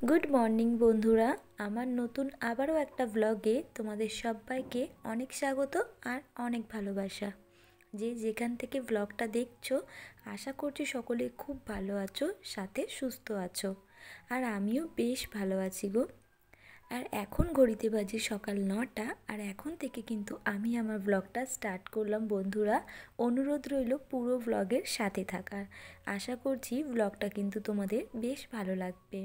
Good morning বন্ধুরা, আমার নতুন আবারও একটা ব্লগে তোমাদের সবাইকে অনেক স্বাগত আর অনেক ভালোবাসা। যে যেখান থেকে ব্লগটা দেখছো, আশা করছি সকলে খুব ভালো আছো, সাথে সুস্থ আছো। আর আমিও বেশ ভালো আছি গো। আর এখন ঘড়িতে বাজে সকাল 9টা, আর এখন থেকে কিন্তু আমি আমার ব্লগটা স্টার্ট করলাম বন্ধুরা। অনুরোধ রইল পুরো ব্লগের সাথে থাকার। আশা করছি ব্লগটা কিন্তু তোমাদের বেশ ভালো লাগবে।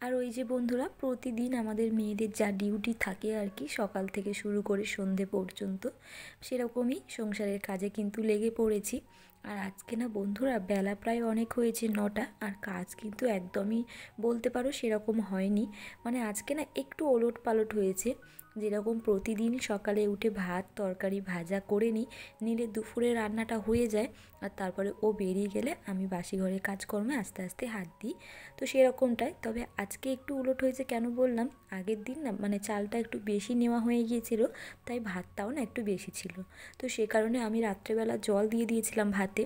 আর ওই যে বন্ধুরা, প্রতিদিন আমাদের মেয়েদের যা ডিউটি থাকে আর কি, সকাল থেকে শুরু করে সন্ধে পর্যন্ত, সেরকমই সংসারের কাজে কিন্তু লেগে পড়েছি। আর আজকে না বন্ধুরা, বেলা প্রায় অনেক হয়েছে 9টা, আর কাজ কিন্তু একদমই বলতে পারো সেরকম হয়নি। মানে আজকে না একটু ওলট পালট হয়েছে। যেরকম প্রতিদিন সকালে উঠে ভাত তরকারি ভাজা করে নিলে দুপুরে রান্নাটা হয়ে যায়, আর তারপরে ও বেরিয়ে গেলে আমি বাসি ঘরের কাজকর্মে আস্তে আস্তে হাত দিই। তো সেরকমটাই, তবে আজকে একটু উলট হয়েছে। কেন বললাম, আগের দিন না মানে চালটা একটু বেশি নেওয়া হয়ে গিয়েছিল, তাই ভাতটাও না একটু বেশি ছিল। তো সে কারণে আমি রাত্রেবেলা জল দিয়ে দিয়েছিলাম ভাতে।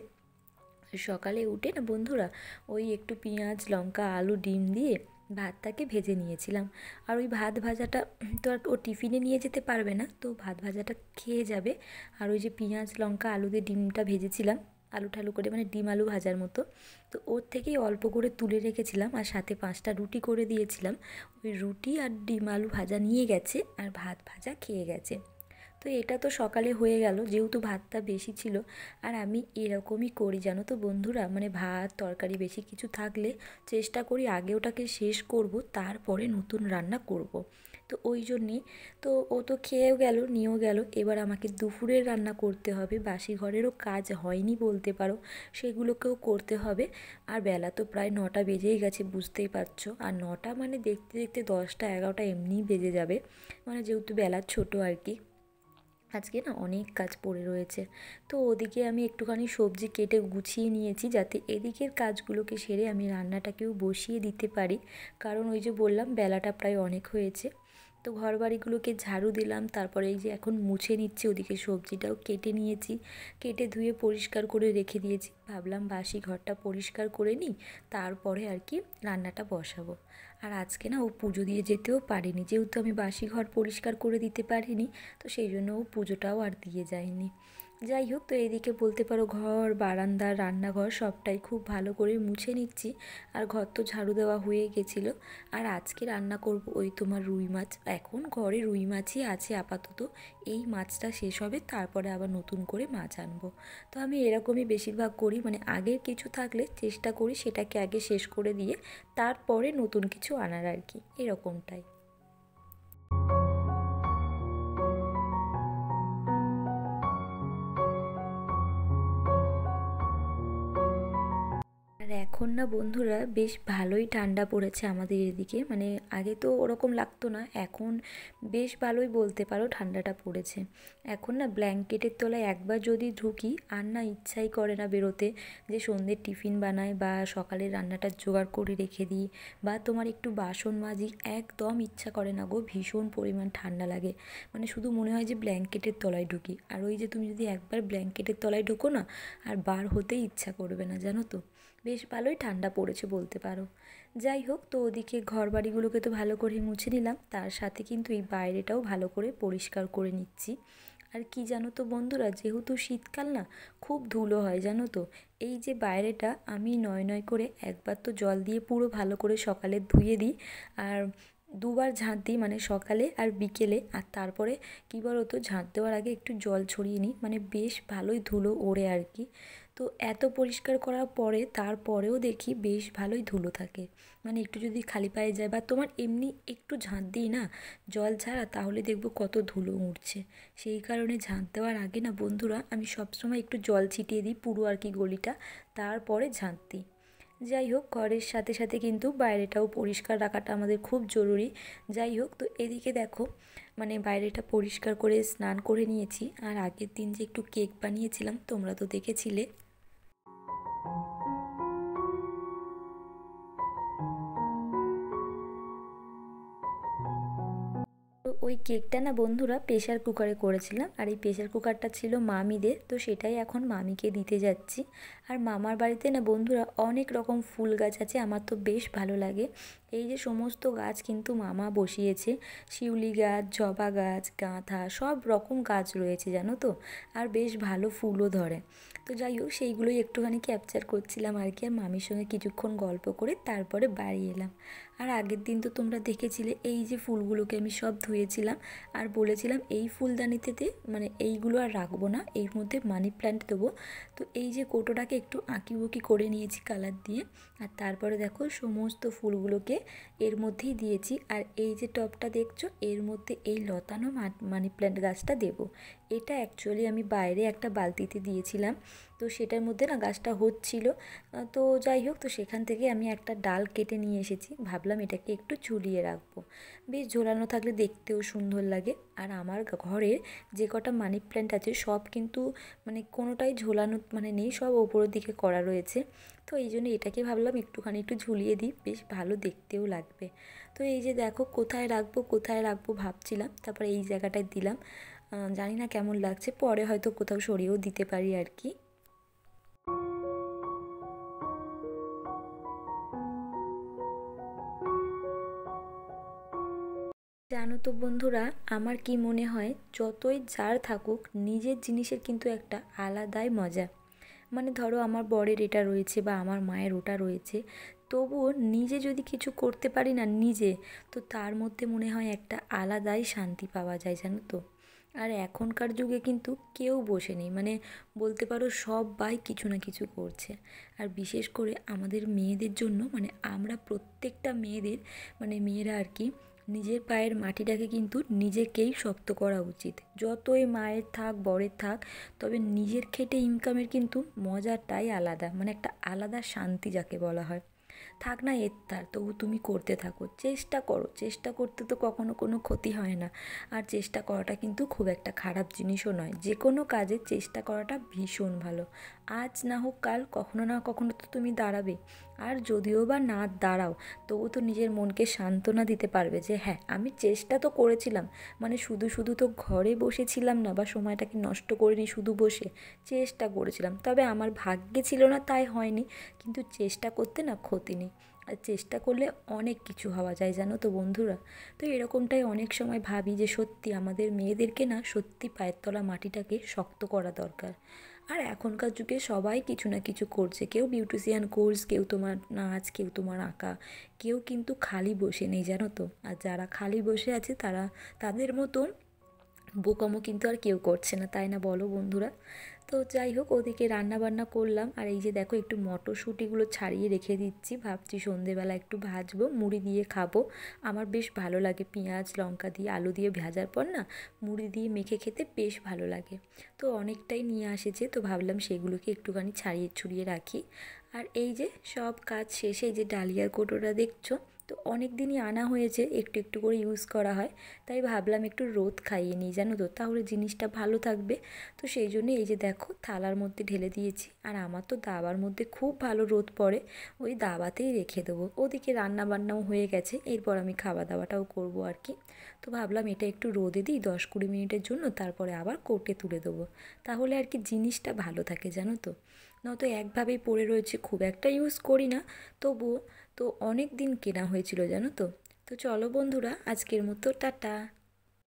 সকালে উঠে না বন্ধুরা, ওই একটু পেঁয়াজ লঙ্কা আলু ডিম দিয়ে ভাতটাকে ভেজে নিয়েছিলাম। আর ওই ভাত ভাজাটা তো আর ও টিফিনে নিয়ে যেতে পারবে না, তো ভাত ভাজাটা খেয়ে যাবে। আর ওই যে পেঁয়াজ লঙ্কা আলু দিয়ে ডিমটা ভেজেছিলাম, আলু ঠালু করে, মানে ডিম আলু ভাজার মতো, তো ওর থেকেই অল্প করে তুলে রেখেছিলাম, আর সাথে 5টা রুটি করে দিয়েছিলাম। ওই রুটি আর ডিম আলু ভাজা নিয়ে গেছে, আর ভাত ভাজা খেয়ে গেছে। তো এটা তো সকালে হয়ে গেল, যেহেতু ভাতটা বেশি ছিল। আর আমি এরকমই করি জানো তো বন্ধুরা, মানে ভাত তরকারি বেশি কিছু থাকলে চেষ্টা করি আগে ওটাকে শেষ করব, তারপরে নতুন রান্না করব। তো ওই জন্যেই তো ও তো খেয়েও গেল নিয়েও গেল, এবার আমাকে দুপুরের রান্না করতে হবে। বাসি ঘরেরও কাজ হয়নি বলতে পারো, সেগুলোকেও করতে হবে। আর বেলা তো প্রায় 9টা বেজেই গেছে, বুঝতেই পারছো। আর 9টা মানে দেখতে দেখতে 10টা 11টা এমনিই বেজে যাবে, মানে যেহেতু বেলা ছোট আর কি। আজকে না অনেক কাজ পড়ে রয়েছে। তো ওদিকে আমি একটুখানি সবজি কেটে গুছিয়ে নিয়েছি, যাতে এদিকের কাজগুলোকে সেরে আমি রান্নাটাকেও বসিয়ে দিতে পারি। কারণ ওই যে বললাম, বেলাটা প্রায় অনেক হয়েছে। তো ঘর বাড়িগুলোকে ঝাড়ু দিলাম, তারপরে এই যে এখন মুছে নিচ্ছি। ওদিকে সবজিটাও কেটে নিয়েছি, কেটে ধুয়ে পরিষ্কার করে রেখে দিয়েছি। ভাবলাম বাসি ঘরটা পরিষ্কার করে নিই, তারপরে আর কি রান্নাটা বসাবো। আর আজকে না ও পুজো দিয়ে যেতেও পারেনি, যেহেতু আমি বাসি ঘর পরিষ্কার করে দিতে পারিনি, তো সেই জন্য ও পুজোটাও আর দিয়ে যায়নি। যাই হোক, তো এইদিকে বলতে পারো ঘর বারান্দা রান্নাঘর সবটাই খুব ভালো করে মুছে নিচ্ছি। আর ঘর তো ঝাড়ু দেওয়া হয়ে গেছিলো। আর আজকে রান্না করব ওই তোমার রুই মাছ। এখন ঘরে রুই মাছই আছে আপাতত। এই মাছটা শেষ হবে, তারপরে আবার নতুন করে মাছ আনবো। তো আমি এরকমই বেশিরভাগ করি, মানে আগের কিছু থাকলে চেষ্টা করি সেটাকে আগে শেষ করে দিয়ে তারপরে নতুন কিছু আনার আর কি, এরকমটাই। আর এখন না বন্ধুরা, বেশ ভালোই ঠান্ডা পড়েছে আমাদের এদিকে। মানে আগে তো ওরকম লাগতো না, এখন বেশ ভালোই বলতে পারো ঠান্ডাটা পড়েছে। এখন না ব্ল্যাঙ্কেটের তলায় একবার যদি ঢুকি, আর না ইচ্ছাই করে না বেরোতে। যে সন্ধ্যের টিফিন বানাই বা সকালের রান্নাটা জোগাড় করে রেখে দিই, বা তোমার একটু বাসন মাজি, একদম ইচ্ছা করে না গো। ভীষণ পরিমাণ ঠান্ডা লাগে, মানে শুধু মনে হয় যে ব্ল্যাঙ্কেটের তলায় ঢুকি। আর ওই যে তুমি যদি একবার ব্ল্যাঙ্কেটের তলায় ঢোকো না, আর বার হতেই ইচ্ছা করবে না, জানো তো। বেশ ভালোই ঠান্ডা পড়েছে বলতে পারো। যাই হোক, তো ওদিকে ঘর বাড়িগুলোকে তো ভালো করে মুছে নিলাম, তার সাথে কিন্তু এই বাইরেটাও ভালো করে পরিষ্কার করে নিচ্ছি। আর কি জানো তো বন্ধুরা, যেহেতু শীতকাল না, খুব ধুলো হয় জানো তো। এই যে বাইরেটা আমি নয় নয় করে একবার তো জল দিয়ে পুরো ভালো করে সকালে ধুয়ে দিই, আর দুবার ঝাঁট দিই, মানে সকালে আর বিকেলে। আর তারপরে কী বলো তো, ঝাঁট দেওয়ার আগে একটু জল ছড়িয়ে নিই, মানে বেশ ভালোই ধুলো ওড়ে আর কি। তো এত পরিষ্কার করার পরে তারপরেও দেখি বেশ ভালোই ধুলো থাকে। মানে একটু যদি খালি পায়ে যায় বা তোমার এমনি একটু ঝাঁট দিই না জল ছাড়া, তাহলে দেখবো কত ধুলো উঠছে। সেই কারণে ঝাঁট দেওয়ার আগে না বন্ধুরা, আমি সবসময় একটু জল ছিটিয়ে দিই পুরো আর কি গলিটা, তারপরে ঝাঁট দিই। যাই হোক, ঘরের সাথে সাথে কিন্তু বাইরেটাও পরিষ্কার রাখাটা আমাদের খুব জরুরি। যাই হোক, তো এদিকে দেখো, মানে বাইরেটা পরিষ্কার করে স্নান করে নিয়েছি। আর আগের দিন যে একটু কেক বানিয়েছিলাম, তোমরা তো দেখেছিলে। তো ওই কেকটা না বন্ধুরা প্রেশার কুকারে করেছিলাম, আর এই প্রেশার কুকারটা ছিল মামিদের, তো সেটাই এখন মামিকে দিতে যাচ্ছি। আর মামার বাড়িতে না বন্ধুরা অনেক রকম ফুল গাছ আছে, আমার তো বেশ ভালো লাগে। এই যে সমস্ত গাছ কিন্তু মামা বসিয়েছে, শিউলি গাছ, জবা গাছ, গাঁথা, সব রকম গাছ রয়েছে জানো তো। আর বেশ ভালো ফুলও ধরে। তো যাই হোক সেইগুলোই একটুখানি ক্যাপচার করছিলাম আর কি, আর মামির সঙ্গে কিছুক্ষণ গল্প করে তারপরে বাড়ি এলাম। আর আগের দিন তো তোমরা দেখেছিলে এই যে ফুলগুলোকে আমি সব ধুয়েছিলাম আর বলেছিলাম এই ফুলদানিতে মানে এইগুলো আর রাখবো না, এর মধ্যে মানি প্ল্যান্ট দেবো। তো এই যে কৌটোটাকে একটু আঁকিবুকি করে নিয়েছি কালার দিয়ে, আর তারপরে দেখো সমস্ত ফুলগুলোকে এর মধ্যেই দিয়েছি। আর এই যে টবটা দেখছো এর মধ্যে এই লতানো মানি প্ল্যান্ট গাছটা দেবো। এটা অ্যাকচুয়ালি আমি বাইরে একটা বালতিতে দিয়েছিলাম, তো সেটার মধ্যে না গাছটা হচ্ছিল। তো যাই হোক, তো সেখান থেকে আমি একটা ডাল কেটে নিয়ে এসেছি, ভাবলাম এটাকে একটু ঝুলিয়ে রাখবো, বেশ ঝোলানো থাকলে দেখতেও সুন্দর লাগে। আর আমার ঘরের যে কটা মানি প্ল্যান্ট আছে সব কিন্তু মানে কোনোটাই ঝোলানো মানে নেই, সব ওপরের দিকে করা রয়েছে। তো এই জন্য এটাকে ভাবলাম একটুখানি একটু ঝুলিয়ে দিই, বেশ ভালো দেখতেও লাগবে। তো এই যে দেখো কোথায় রাখবো ভাবছিলাম, তারপরে এই জায়গাটায় দিলাম। জানি না কেমন লাগছে, পরে হয়তো কোথাও সরিয়েও দিতে পারি আর কি। জানো তো বন্ধুরা, আমার কি মনে হয় যতই যার থাকুক নিজের জিনিসের কিন্তু একটা আলাদাই মজা। মানে ধরো আমার বরের এটা রয়েছে বা আমার মায়ের ওটা রয়েছে, তবুও নিজে যদি কিছু করতে পারি না নিজে, তো তার মধ্যে মনে হয় একটা আলাদাই শান্তি পাওয়া যায় জানো তো। আর এখনকার যুগে কিন্তু কেউ বসে নেই, মানে বলতে পারো সবাই কিছু না কিছু করছে। আর বিশেষ করে আমাদের মেয়েদের জন্য, মানে আমরা প্রত্যেকটা মেয়েদের মানে মেয়েরা আর কি নিজের পায়ের মাটিটাকে কিন্তু নিজেকেই শক্ত করা উচিত। যতই মায়ের থাক বরের থাক, তবে নিজের খেটে ইনকামের কিন্তু মজাটাই আলাদা, মানে একটা আলাদা শান্তি যাকে বলা হয়। থাক না এর তার, তবু তুমি করতে থাকো, চেষ্টা করো, চেষ্টা করতে তো কখনো কোনো ক্ষতি হয় না। আর চেষ্টা করাটা কিন্তু খুব একটা খারাপ জিনিসও নয়, যে কোনো কাজে চেষ্টা করাটা ভীষণ ভালো। আজ না হোক কাল কখনো না কখনো তো তুমি দাঁড়াবে। আর যদিও বা না দাঁড়াও, তবু তো নিজের মনকে সান্ত্বনা দিতে পারবে যে হ্যাঁ আমি চেষ্টা তো করেছিলাম, মানে শুধু শুধু তো ঘরে বসেছিলাম না বা সময়টাকে নষ্ট করিনি শুধু বসে, চেষ্টা করেছিলাম, তবে আমার ভাগ্যে ছিল না তাই হয়নি, কিন্তু চেষ্টা করতে না ক্ষতি নেই। আর চেষ্টা করলে অনেক কিছু হওয়া যায় জানো তো বন্ধুরা। তো এরকমটাই অনেক সময় ভাবি যে সত্যি আমাদের মেয়েদেরকে না সত্যি পায়ের তলা মাটিটাকে শক্ত করা দরকার। আর এখনকার যুগে সবাই কিছু না কিছু করছে, কেউ বিউটিশিয়ান কোর্স, কেউ তোমার নাচ, কেউ তোমার আঁকা, কেউ কিন্তু খালি বসে নেই জানো তো। আর যারা খালি বসে আছে তারা তাদের মতন বোকামো কিন্তু আর কেউ করছে না, তাই না বলো বন্ধুরা। তো যাই হোক, ওদিকে রান্না বান্না করলাম, আর এই যে দেখো একটু মটরশুঁটিগুলো ছাড়িয়ে রেখে দিচ্ছি, ভাবছি সন্ধেবেলা একটু ভাজবো, মুড়ি দিয়ে খাবো। আমার বেশ ভালো লাগে পেঁয়াজ লঙ্কা দিয়ে আলু দিয়ে ভাজার পর না মুড়ি দিয়ে মেখে খেতে বেশ ভালো লাগে। তো অনেকটাই নিয়ে আসেছে, তো ভাবলাম সেগুলোকে একটুখানি ছাড়িয়ে ছুড়িয়ে রাখি। আর এই যে সব কাজ শেষে এই যে ডালিয়ার কৌটোটা দেখছো, তো অনেক দিনই আনা হয়েছে, একটু একটু করে ইউজ করা হয়, তাই ভাবলাম একটু রোদ খাইয়ে নিই জানো তো, তাহলে জিনিসটা ভালো থাকবে। তো সেই জন্য এই যে দেখো থালার মধ্যে ঢেলে দিয়েছি। আর আমার তো দাবার মধ্যে খুব ভালো রোদ পড়ে, ওই দাবাতেই রেখে দেবো। ওদিকে রান্না বান্নাও হয়ে গেছে, এরপর আমি খাওয়া দাওয়াটাও করবো আর কি। তো ভাবলাম এটা একটু রোদে দিই 10-20 মিনিটের জন্য, তারপরে আবার কোর্টে তুলে দেবো, তাহলে আর কি জিনিসটা ভালো থাকে জানো তো। নয়তো একভাবেই পড়ে রয়েছে, খুব একটা ইউজ করি না, তবুও তো অনেক দিন কেনা হয়েছিল জানো তো। তো চলো বন্ধুরা, আজকের মতো টাটা।